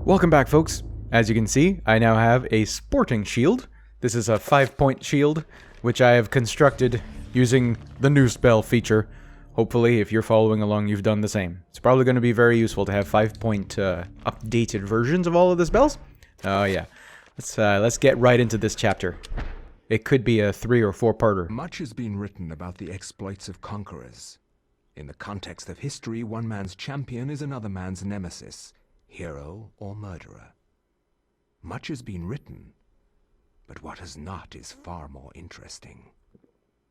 Welcome back, folks. As you can see, I now have a sporting shield. This is a 5-point shield, which I have constructed using the new spell feature. Hopefully, if you're following along, you've done the same. It's probably going to be very useful to have 5-point updated versions of all of the spells. Oh yeah. Let's get right into this chapter. It could be a 3 or 4-parter. Much has been written about the exploits of conquerors. In the context of history, one man's champion is another man's nemesis, hero or murderer. Much has been written, but what has not is far more interesting.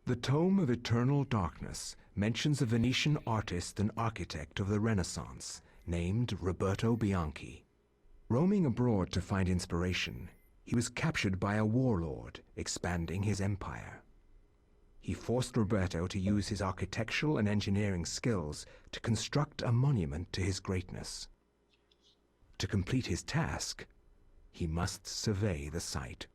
The Tome of Eternal Darkness mentions a Venetian artist and architect of the Renaissance named Roberto Bianchi. Roaming abroad to find inspiration, he was captured by a warlord expanding his empire. He forced Roberto to use his architectural and engineering skills to construct a monument to his greatness. To complete his task, he must survey the site.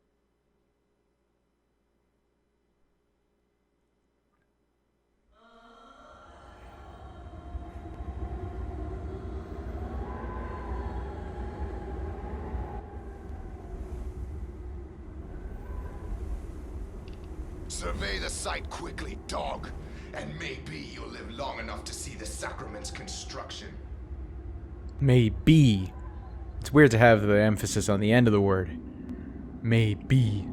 Survey the site quickly, dog, and maybe you'll live long enough to see the sacrament's construction. Maybe. It's weird to have the emphasis on the end of the word. Maybe.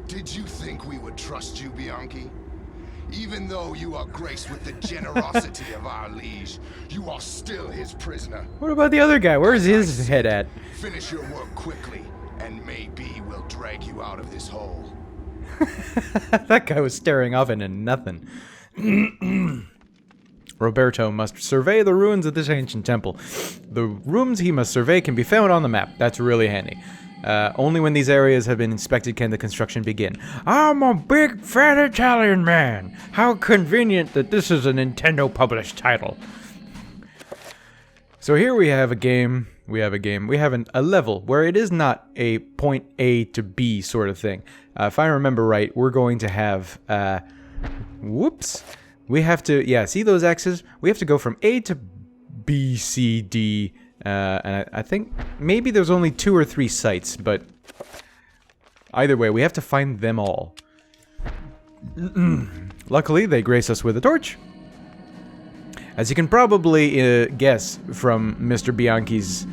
Did you think we would trust you, Bianchi? Even though you are graced with the generosity of our liege, you are still his prisoner. What about the other guy? Where's his head at? Finish your work quickly, and maybe we'll drag you out of this hole. That guy was staring off into nothing. Roberto must survey the ruins of this ancient temple. The rooms he must survey can be found on the map. That's really handy. Only when these areas have been inspected can the construction begin. I'm a big fat Italian man. How convenient that this is a Nintendo-published title. So here we have a game. We have a level where it is not a point A to B sort of thing. If I remember right, we're going to have... whoops. We have to... Yeah, see those X's? We have to go from A to B, C, D... and I think maybe there's only 2 or 3 sites, but either way, we have to find them all. Luckily, they grace us with a torch. As you can probably guess from Mr. Bianchi's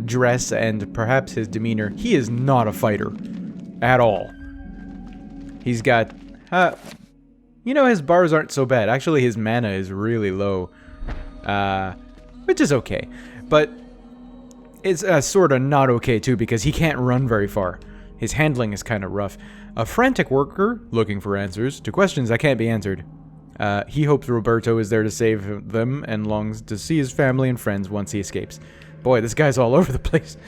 dress and perhaps his demeanor, he is not a fighter at all. He's got... you know, his bars aren't so bad. Actually, his mana is really low. Which is okay. But it's sort of not okay, too, because he can't run very far. His handling is kind of rough. A frantic worker looking for answers to questions that can't be answered. He hopes Roberto is there to save them and longs to see his family and friends once he escapes. Boy, this guy's all over the place.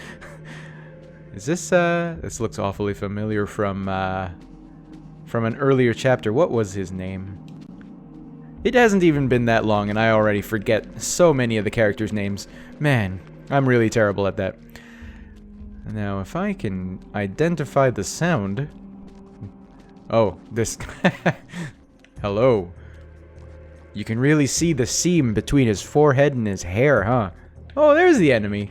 Is this, this looks awfully familiar from an earlier chapter. What was his name? It hasn't even been that long, and I already forget so many of the characters' names. Man, I'm really terrible at that. Now, if I can identify the sound... Oh, this... Hello. You can really see the seam between his forehead and his hair, huh? Oh, there's the enemy.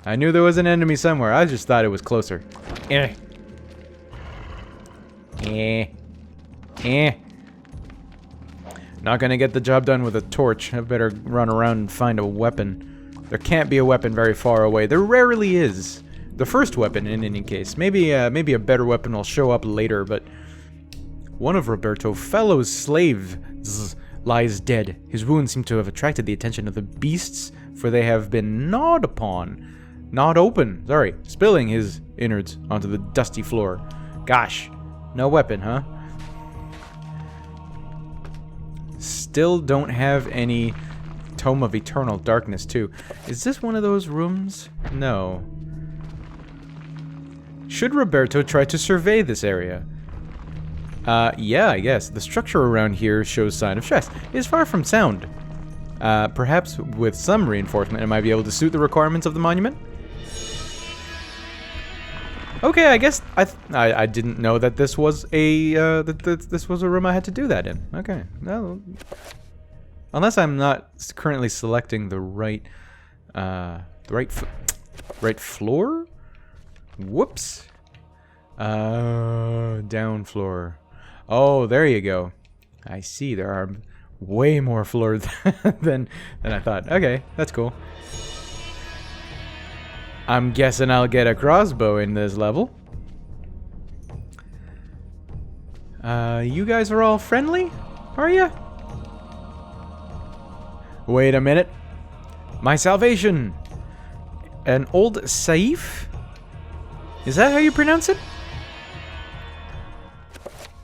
I knew there was an enemy somewhere. I just thought it was closer. Eh. Not gonna get the job done with a torch. I better run around and find a weapon. There can't be a weapon very far away. There rarely is. The first weapon, in any case. Maybe a better weapon will show up later, but... One of Roberto's fellow slaves lies dead. His wounds seem to have attracted the attention of the beasts, for they have been gnawed upon. Spilling his innards onto the dusty floor. Gosh. No weapon, huh? Still don't have any Tome of Eternal Darkness, too. Is this one of those rooms? No. Should Roberto try to survey this area? Yeah, I guess. The structure around here shows sign of stress. It is far from sound. Perhaps with some reinforcement, it might be able to suit the requirements of the monument? Okay, I guess I didn't know that this was a this was a room I had to do that in. Okay, no, unless I'm not currently selecting the right right floor. Whoops. Down floor. Oh, there you go. I see. There are way more floors than I thought. Okay, that's cool. I'm guessing I'll get a crossbow in this level. You guys are all friendly? Are ya? Wait a minute. My salvation! An old Saif? Is that how you pronounce it?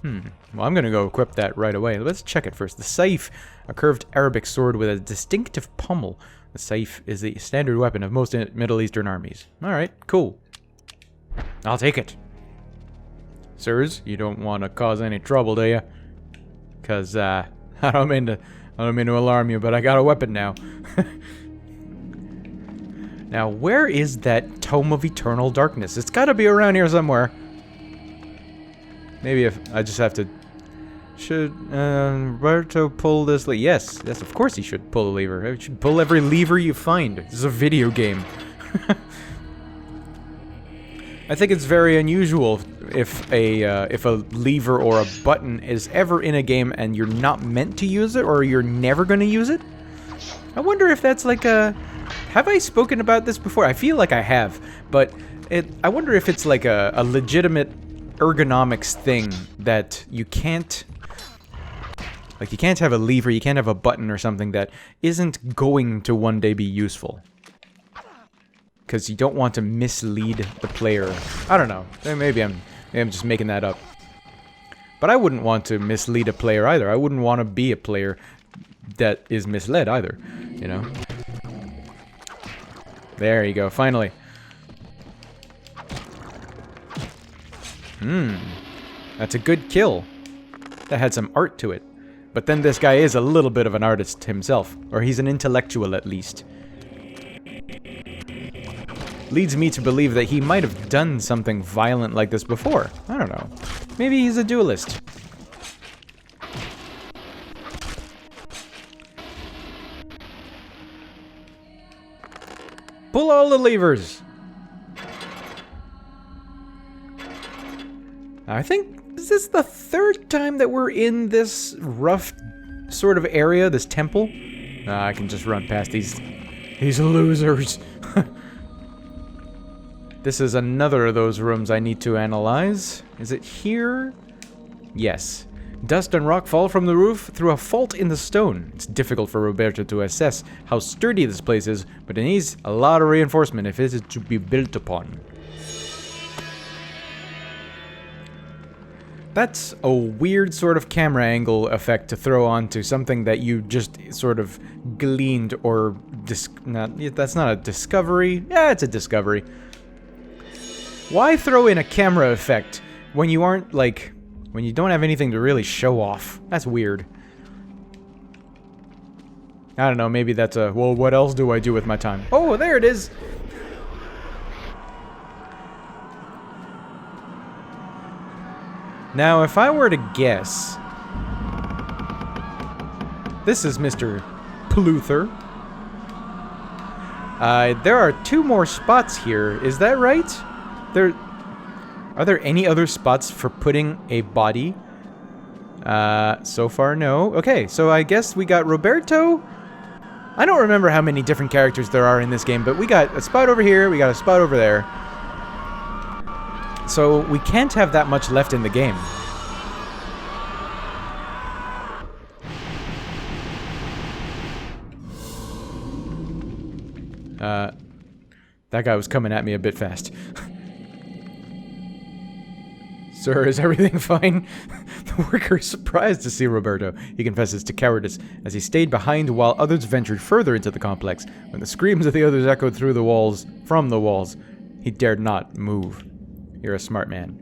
Well, I'm gonna go equip that right away. Let's check it first. The Saif, a curved Arabic sword with a distinctive pommel. The Saif is the standard weapon of most Middle Eastern armies. Alright, cool. I'll take it. Sirs, you don't want to cause any trouble, do you? Because, I don't mean to alarm you, but I got a weapon now. Now, where is that Tome of Eternal Darkness? It's got to be around here somewhere. Maybe if I just have to... Should Roberto pull this lever? Yes, of course he should pull a lever. He should pull every lever you find. This is a video game. I think it's very unusual if a lever or a button is ever in a game and you're not meant to use it, or you're never going to use it. I wonder if that's like a... Have I spoken about this before? I feel like I have, but I wonder if it's like a legitimate ergonomics thing that you can't... Like, you can't have a lever, you can't have a button or something that isn't going to one day be useful. Because you don't want to mislead the player. I don't know. Maybe I'm just making that up. But I wouldn't want to mislead a player either. I wouldn't want to be a player that is misled either, you know? There you go, finally. That's a good kill. That had some art to it. But then this guy is a little bit of an artist himself. Or he's an intellectual at least. Leads me to believe that he might have done something violent like this before. I don't know. Maybe he's a duelist. Pull all the levers! I think, is this the third time that we're in this rough sort of area, this temple? I can just run past these losers. This is another of those rooms I need to analyze. Is it here? Yes. Dust and rock fall from the roof through a fault in the stone. It's difficult for Roberto to assess how sturdy this place is, but it needs a lot of reinforcement if it is to be built upon. That's a weird sort of camera angle effect to throw onto something that you just sort of gleaned or... that's not a discovery. Yeah, it's a discovery. Why throw in a camera effect when you aren't, like... when you don't have anything to really show off? That's weird. I don't know, maybe that's a... well, what else do I do with my time? Oh, there it is! Now, if I were to guess... This is Mr. Pluther. There are 2 more spots here. Is that right? Are there any other spots for putting a body? So far, no. Okay, so I guess we got Roberto. I don't remember how many different characters there are in this game, but we got a spot over here, we got a spot over there. So we can't have that much left in the game. That guy was coming at me a bit fast. Sir, is everything fine? The worker is surprised to see Roberto. He confesses to cowardice as he stayed behind while others ventured further into the complex. When the screams of the others echoed through the walls, from the walls, he dared not move. You're a smart man.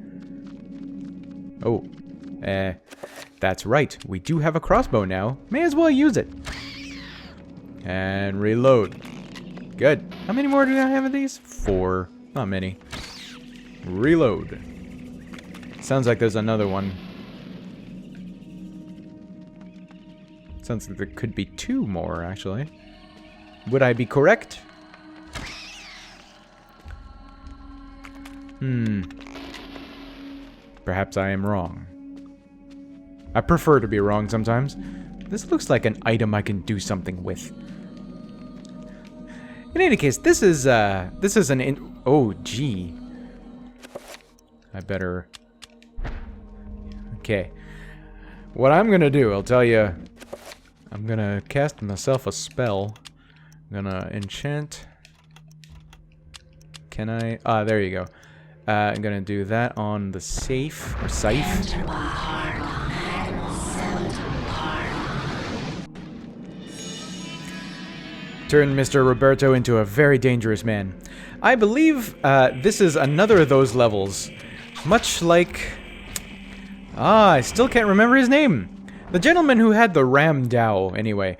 Oh, that's right. We do have a crossbow now. May as well use it. And reload. Good. How many more do I have of these? 4. Not many. Reload. Sounds like there's another one. Sounds like there could be 2 more, actually. Would I be correct? Perhaps I am wrong. I prefer to be wrong sometimes. This looks like an item I can do something with. In any case, this is an oh, gee. I better... Okay. What I'm gonna do, I'll tell you... I'm gonna cast myself a spell. I'm gonna enchant... Can I... Ah, there you go. I'm gonna do that on the safe, or scythe. Turn Mr. Roberto into a very dangerous man. I believe this is another of those levels. Much like... I still can't remember his name. The gentleman who had the Ram Dao, anyway.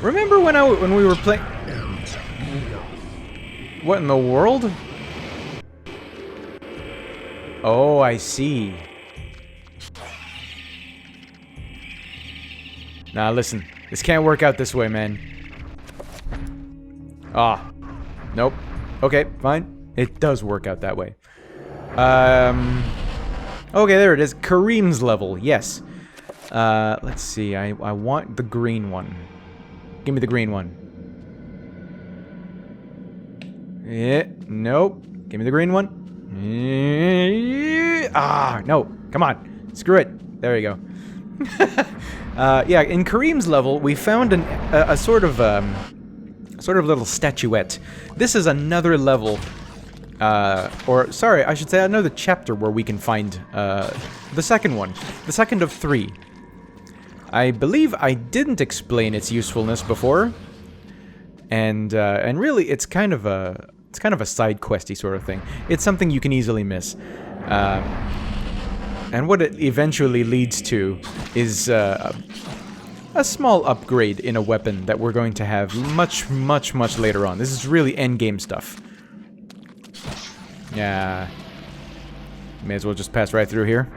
Remember when we were playing... What in the world? Oh, I see. Nah, listen. This can't work out this way, man. Ah. Nope. Okay, fine. It does work out that way. Okay, there it is. Kareem's level. Yes. Let's see. I want the green one. Give me the green one. Yeah. Nope. Give me the green one. Ah, no. Come on. Screw it. There you go. Yeah, in Kareem's level, we found a sort of little statuette. This is another level, or sorry, I should say another chapter where we can find the second one, the second of 3. I believe I didn't explain its usefulness before, and really, it's kind of a side questy sort of thing. It's something you can easily miss. And what it eventually leads to is a small upgrade in a weapon that we're going to have much, much, much later on. This is really endgame stuff. Yeah. May as well just pass right through here.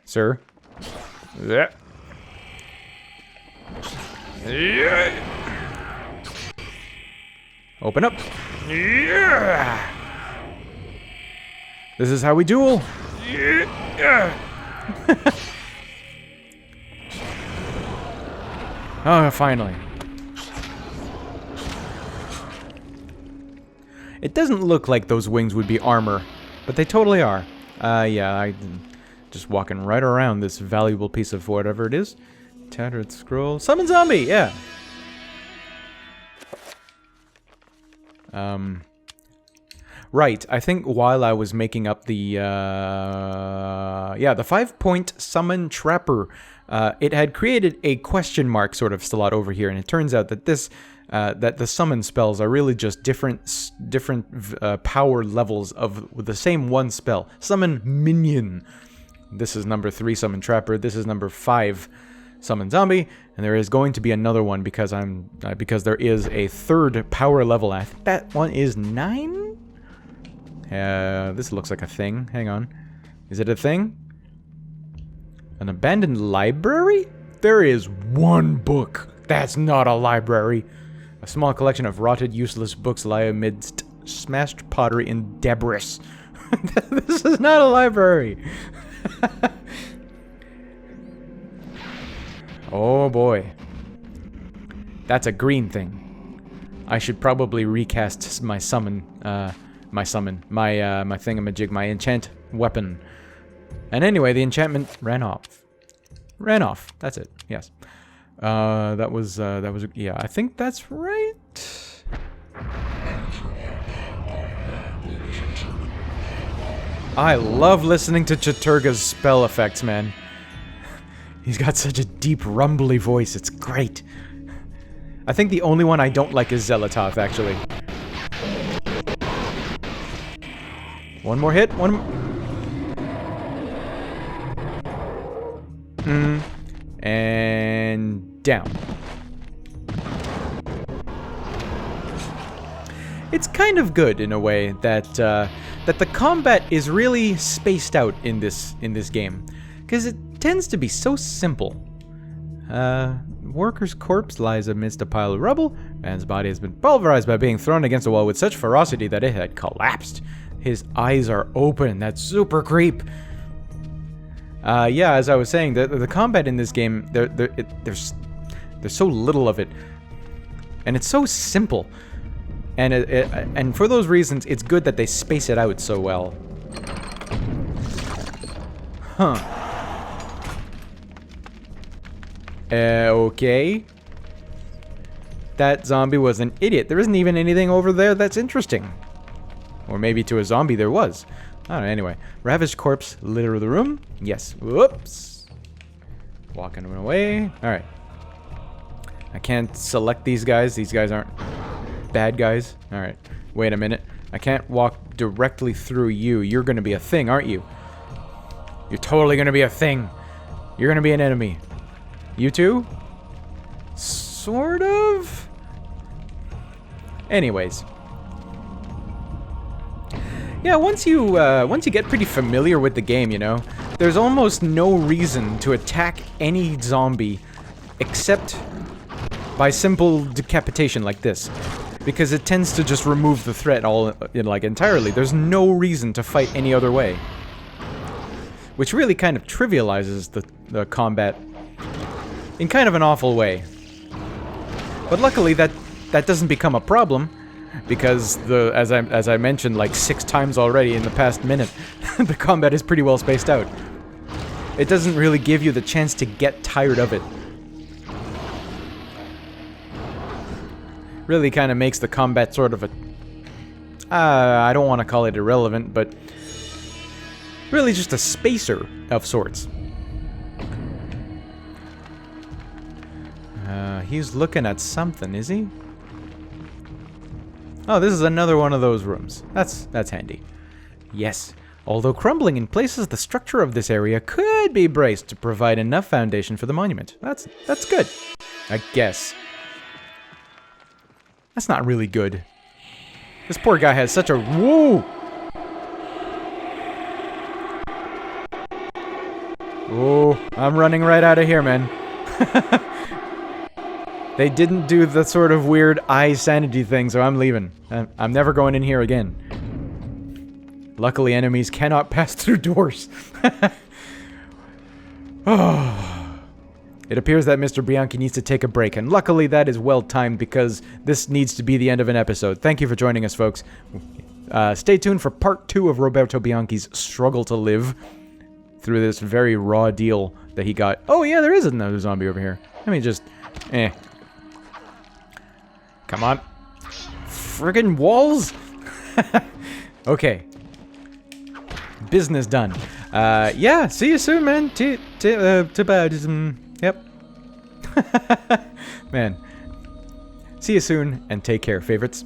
Sir? Yeah. Open up. Yeah. This is how we duel. Oh, finally. It doesn't look like those wings would be armor, but they totally are. Yeah, I'm just walking right around this valuable piece of whatever it is. Tattered scroll. Summon zombie, yeah. Right, I think while I was making up the 5-point summon trapper, it had created a question mark sort of slot over here, and it turns out that this, that the summon spells are really just different power levels of the same one spell. Summon minion. This is number 3, summon trapper. This is number 5, summon zombie, and there is going to be another one because because there is a 3rd power level. I think that one is 9. This looks like a thing. Hang on. Is it a thing? An abandoned library? There is one book. That's not a library. A small collection of rotted, useless books lie amidst smashed pottery and debris. This is not a library. Oh boy. That's a green thing. I should probably recast my summon, my thingamajig, my enchant weapon. And anyway, the enchantment ran off. Ran off. That's it. Yes. That was, yeah, I think that's right. I love listening to Chaturga's spell effects, man. He's got such a deep, rumbly voice. It's great. I think the only one I don't like is Zelatoth, actually. One more hit. And down. It's kind of good in a way that that the combat is really spaced out in this game, because it tends to be so simple. Worker's corpse lies amidst a pile of rubble. Man's body has been pulverized by being thrown against a wall with such ferocity that it had collapsed. His eyes are open. That's super creep. Yeah, as I was saying, the combat in this game, there's so little of it, and it's so simple, and and for those reasons, it's good that they space it out so well. Huh. Okay. That zombie was an idiot. There isn't even anything over there that's interesting. Or maybe to a zombie there was. I don't know, anyway. Ravished corpse, litter of the room. Yes. Whoops. Walking him away. Alright. I can't select these guys. These guys aren't bad guys. Alright. Wait a minute. I can't walk directly through you. You're gonna be a thing, aren't you? You're totally gonna be a thing. You're gonna be an enemy. You too? Sort of? Anyways. Yeah, once you get pretty familiar with the game, you know, there's almost no reason to attack any zombie except by simple decapitation like this, because it tends to just remove the threat entirely. There's no reason to fight any other way, which really kind of trivializes the combat in kind of an awful way. But luckily that doesn't become a problem, because as I mentioned like 6 times already in the past minute, the combat is pretty well spaced out. It doesn't really give you the chance to get tired of it. Really kind of makes the combat sort of a... I don't want to call it irrelevant, but really just a spacer of sorts. He's looking at something, is he? Oh, this is another one of those rooms. That's handy. Yes. Although crumbling in places, the structure of this area could be braced to provide enough foundation for the monument. That's good. I guess. That's not really good. This poor guy has such a... Whoa! Oh, I'm running right out of here, man. They didn't do the sort of weird eye sanity thing, so I'm leaving. I'm never going in here again. Luckily, enemies cannot pass through doors. Oh. It appears that Mr. Bianchi needs to take a break, and luckily that is well timed because this needs to be the end of an episode. Thank you for joining us, folks. Stay tuned for part 2 of Roberto Bianchi's struggle to live through this very raw deal that he got. Oh yeah, there is another zombie over here. Let me just... Come on. Friggin' walls? Okay. Business done. Yeah, see you soon, man. Yep. Man. See you soon, and take care, favorites.